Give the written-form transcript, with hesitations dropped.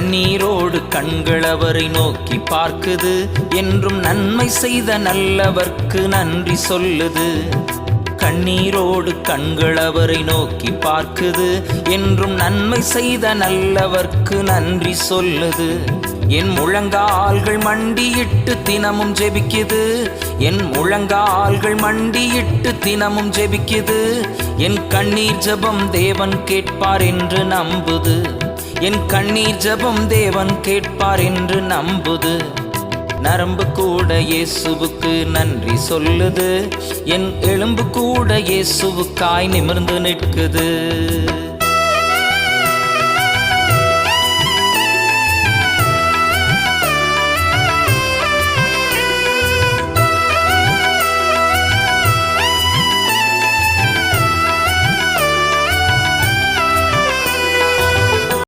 கண்ணீரோடு கண்கள் அவரை நோக்கி பார்க்குது. என்றும் நன்மை செய்த நல்லவர்க்கு நன்றி சொல்லுது. கண்ணீரோடு கண்கள் அவரை நோக்கி பார்க்குது. என்றும் நன்மை செய்த நல்லவர்க்கு நன்றி சொல்லுது. என் முழங்கால்கள் மண்டியிட்டு தினமும் ஜெபிக்குது. என் முழங்கால்கள் மண்டியிட்டு தினமும் ஜெபிக்குது. என் கண்ணீர் ஜெபம் தேவன் கேட்பார் என்று நம்புது. என் கண்ணீர் ஜெபம் தேவன் கேட்பார் என்று நம்புது. நரம்பு கூட இயேசுவுக்கு நன்றி சொல்லுது. என் எலும்பு கூட இயேசுவுக்காய் நிமிர்ந்து நிற்குது.